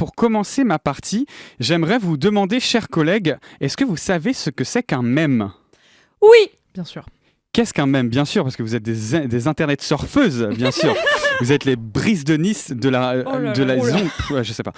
pour commencer ma partie, j'aimerais vous demander, chers collègues, est-ce que vous savez ce que c'est qu'un mème ? Oui, bien sûr. Qu'est-ce qu'un mème ? Bien sûr, parce que vous êtes des internet surfeuses, bien sûr. Vous êtes les Brises de Nice de la zone. Ouais, je sais pas.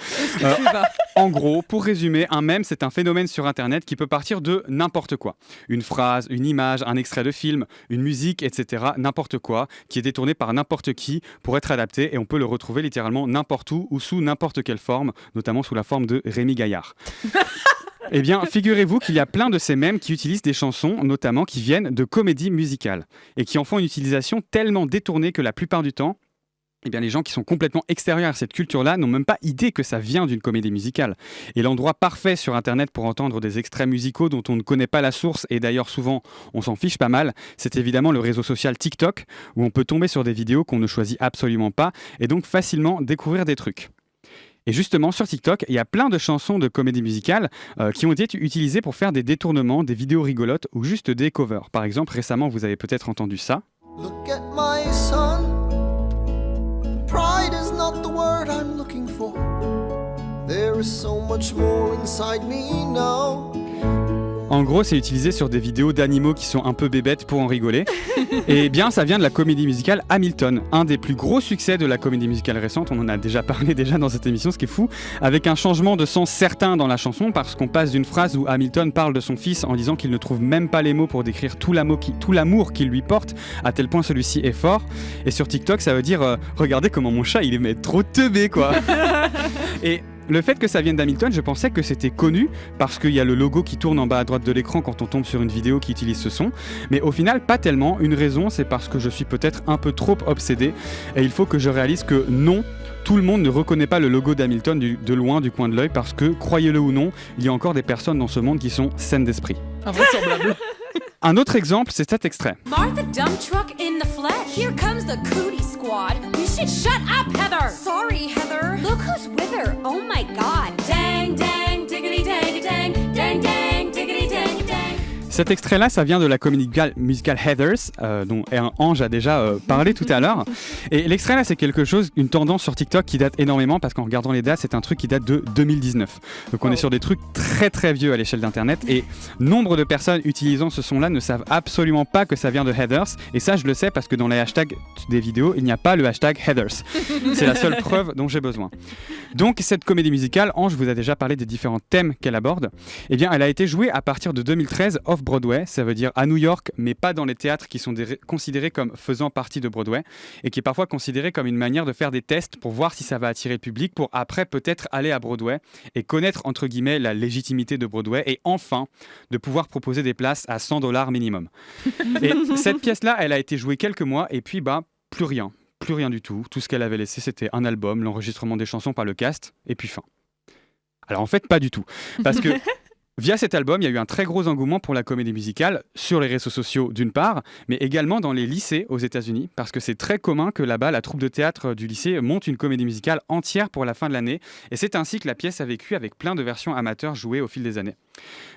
En gros, pour résumer, un mème, c'est un phénomène sur Internet qui peut partir de n'importe quoi. Une phrase, une image, un extrait de film, une musique, etc. N'importe quoi, qui est détourné par n'importe qui pour être adapté et on peut le retrouver littéralement n'importe où ou sous n'importe quelle forme, notamment sous la forme de Rémi Gaillard. Eh bien, figurez-vous qu'il y a plein de ces mèmes qui utilisent des chansons, notamment qui viennent de comédies musicales, et qui en font une utilisation tellement détournée que la plupart du temps, eh bien, les gens qui sont complètement extérieurs à cette culture-là n'ont même pas idée que ça vient d'une comédie musicale. Et l'endroit parfait sur Internet pour entendre des extraits musicaux dont on ne connaît pas la source, et d'ailleurs souvent on s'en fiche pas mal, c'est évidemment le réseau social TikTok, où on peut tomber sur des vidéos qu'on ne choisit absolument pas, et donc facilement découvrir des trucs. Et justement, sur TikTok, il y a plein de chansons de comédie musicale qui ont été utilisées pour faire des détournements, des vidéos rigolotes ou juste des covers. Par exemple, récemment, vous avez peut-être entendu ça. Look at my son. Pride is not the word I'm looking for. There is so much more inside me now. En gros, c'est utilisé sur des vidéos d'animaux qui sont un peu bébêtes pour en rigoler. Et bien, ça vient de la comédie musicale Hamilton, un des plus gros succès de la comédie musicale récente. On en a déjà parlé dans cette émission, ce qui est fou, avec un changement de sens certain dans la chanson, parce qu'on passe d'une phrase où Hamilton parle de son fils en disant qu'il ne trouve même pas les mots pour décrire tout l'amour qu'il lui porte, à tel point celui-ci est fort. Et sur TikTok, ça veut dire regardez comment mon chat, il est trop teubé, quoi. Et le fait que ça vienne d'Hamilton, je pensais que c'était connu parce qu'il y a le logo qui tourne en bas à droite de l'écran quand on tombe sur une vidéo qui utilise ce son. Mais au final, pas tellement. Une raison, c'est parce que je suis peut-être un peu trop obsédé. Et il faut que je réalise que non, tout le monde ne reconnaît pas le logo d'Hamilton de loin du coin de l'œil parce que, croyez-le ou non, il y a encore des personnes dans ce monde qui sont saines d'esprit. Invraisemblable. Un autre exemple, c'est cet extrait. Martha dump truck in the flesh. Here comes the cootie squad. You should shut up, Heather. Sorry, Heather. Look who's with her. Oh my god. Dang, dang, diggity, dang, dang, dang, dang, diggity, dang, dang. Cet extrait-là, ça vient de la comédie musicale Heathers, dont Ange a déjà parlé tout à l'heure. Et l'extrait-là, c'est une tendance sur TikTok qui date énormément, parce qu'en regardant les dates, c'est un truc qui date de 2019. Donc on est sur des trucs très très vieux à l'échelle d'Internet, et nombre de personnes utilisant ce son-là ne savent absolument pas que ça vient de Heathers. Et ça, je le sais parce que dans les hashtags des vidéos, il n'y a pas le hashtag Heathers. C'est la seule preuve dont j'ai besoin. Donc cette comédie musicale, Ange vous a déjà parlé des différents thèmes qu'elle aborde. Eh bien, elle a été jouée à partir de 2013 off-Broadway, ça veut dire à New York, mais pas dans les théâtres qui sont considérés comme faisant partie de Broadway, et qui est parfois considéré comme une manière de faire des tests pour voir si ça va attirer le public, pour après peut-être aller à Broadway et connaître entre guillemets la légitimité de Broadway, et enfin de pouvoir proposer des places à $100 minimum. Et cette pièce-là, elle a été jouée quelques mois, et puis plus rien du tout. Tout ce qu'elle avait laissé, c'était un album, l'enregistrement des chansons par le cast, et puis fin. Alors en fait, pas du tout. Parce que via cet album, il y a eu un très gros engouement pour la comédie musicale sur les réseaux sociaux d'une part, mais également dans les lycées aux États-Unis, parce que c'est très commun que là-bas, la troupe de théâtre du lycée monte une comédie musicale entière pour la fin de l'année, et c'est ainsi que la pièce a vécu avec plein de versions amateurs jouées au fil des années.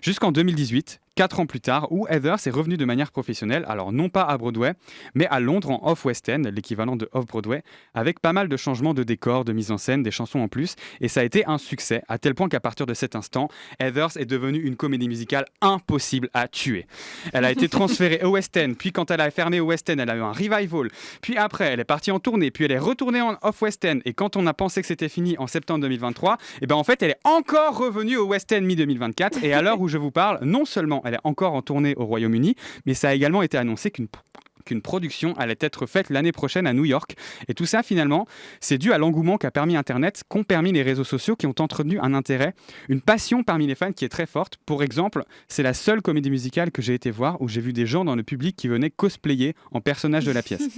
Jusqu'en 2018, 4 ans plus tard, où Heathers est revenue de manière professionnelle, alors non pas à Broadway, mais à Londres en Off-West End, l'équivalent de Off-Broadway, avec pas mal de changements de décors, de mise en scène, des chansons en plus, et ça a été un succès, à tel point qu'à partir de cet instant, Heathers est devenue une comédie musicale impossible à tuer. Elle a été transférée au West End, puis quand elle a fermé au West End, elle a eu un revival, puis après elle est partie en tournée, puis elle est retournée en Off-West End, et quand on a pensé que c'était fini en septembre 2023, et ben en fait elle est encore revenue au West End mi-2024, et à l'heure où je vous parle, non seulement elle est encore en tournée au Royaume-Uni, mais ça a également été annoncé qu'une production allait être faite l'année prochaine à New York. Et tout ça, finalement, c'est dû à l'engouement qu'a permis Internet, qu'ont permis les réseaux sociaux, qui ont entretenu un intérêt, une passion parmi les fans qui est très forte. Pour exemple, c'est la seule comédie musicale que j'ai été voir où j'ai vu des gens dans le public qui venaient cosplayer en personnage de la pièce.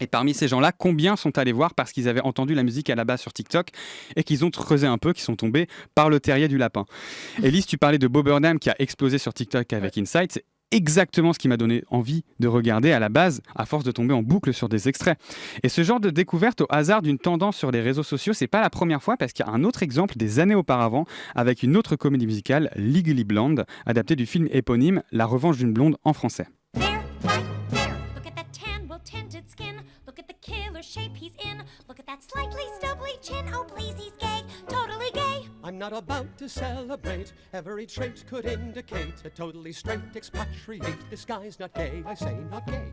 Et parmi ces gens-là, combien sont allés voir parce qu'ils avaient entendu la musique à la base sur TikTok et qu'ils ont creusé un peu, qui sont tombés par le terrier du lapin. Élise, tu parlais de Bo Burnham qui a explosé sur TikTok avec Inside. C'est exactement ce qui m'a donné envie de regarder à la base, à force de tomber en boucle sur des extraits. Et ce genre de découverte au hasard d'une tendance sur les réseaux sociaux, c'est pas la première fois, parce qu'il y a un autre exemple des années auparavant avec une autre comédie musicale, Legally Blonde, adaptée du film éponyme La Revanche d'une blonde en français. There, right there. Look at that tan, well-tinted skin. Look at the killer shape he's in. Look at that slightly stubbly chin. Oh, please, he's gay. Totally not about to celebrate. Every trait could indicate a totally straight expatriate. This guy's not gay, I say not gay.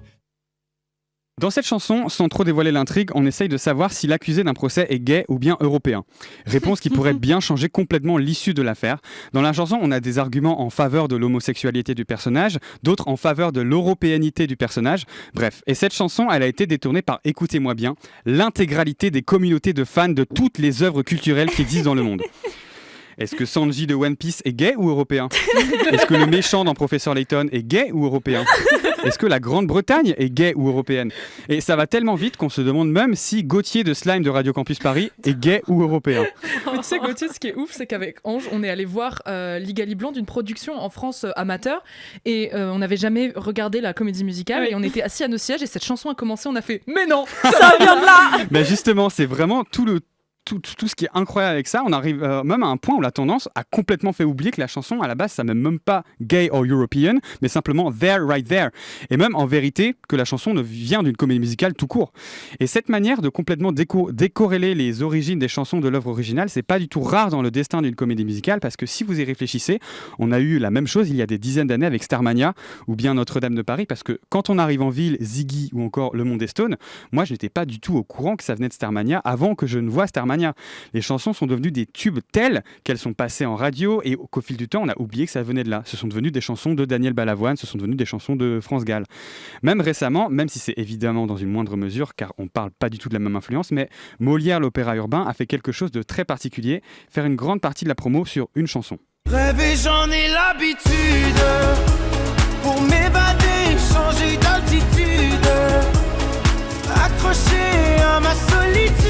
Dans cette chanson, sans trop dévoiler l'intrigue, on essaye de savoir si l'accusé d'un procès est gay ou bien européen. Réponse qui pourrait bien changer complètement l'issue de l'affaire. Dans la chanson, on a des arguments en faveur de l'homosexualité du personnage, d'autres en faveur de l'européanité du personnage. Bref, et cette chanson, elle a été détournée par, écoutez-moi bien, l'intégralité des communautés de fans de toutes les œuvres culturelles qui existent dans le monde. Est-ce que Sanji de One Piece est gay ou européen ? Est-ce que le méchant dans Professeur Layton est gay ou européen ? Est-ce que la Grande-Bretagne est gay ou européenne ? Et ça va tellement vite qu'on se demande même si Gauthier de Slime de Radio Campus Paris est gay ou européen. Mais tu sais, Gauthier, ce qui est ouf, c'est qu'avec Ange, on est allé voir Legally Blonde, une production en France amateur, et on n'avait jamais regardé la comédie musicale, et on était assis à nos sièges, et cette chanson a commencé, on a fait « Mais non, ça vient de là !» Mais justement, c'est vraiment tout ce qui est incroyable avec ça. On arrive même à un point où la tendance a complètement fait oublier que la chanson, à la base, ça ne même pas gay or European, mais simplement there, right there. Et même en vérité, que la chanson ne vient d'une comédie musicale tout court. Et cette manière de complètement décorréler les origines des chansons de l'œuvre originale, c'est pas du tout rare dans le destin d'une comédie musicale, parce que si vous y réfléchissez, on a eu la même chose il y a des dizaines d'années avec Starmania ou bien Notre-Dame de Paris, parce que quand on arrive en ville, Ziggy ou encore Le Monde des Stones, moi je n'étais pas du tout au courant que ça venait de Starmania avant que je ne voie Starmania. Les chansons sont devenues des tubes tels qu'elles sont passées en radio et qu'au fil du temps, on a oublié que ça venait de là. Ce sont devenues des chansons de Daniel Balavoine, ce sont devenues des chansons de France Gall. Même récemment, même si c'est évidemment dans une moindre mesure, car on ne parle pas du tout de la même influence, mais Molière, l'opéra urbain, a fait quelque chose de très particulier, faire une grande partie de la promo sur une chanson. Rêver, j'en ai l'habitude. Pour m'évader, changer d'altitude. Accroché à ma solitude.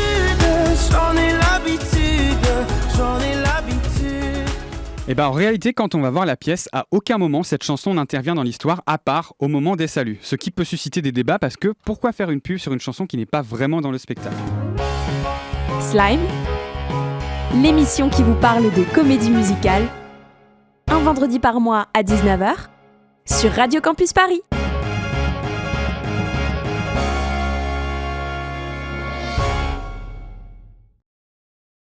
J'en ai l'habitude, j'en ai l'habitude. Et en réalité, quand on va voir la pièce, à aucun moment cette chanson n'intervient dans l'histoire, à part au moment des saluts. Ce qui peut susciter des débats parce que pourquoi faire une pub sur une chanson qui n'est pas vraiment dans le spectacle ? Slime, l'émission qui vous parle de comédie musicale, un vendredi par mois à 19h, sur Radio Campus Paris.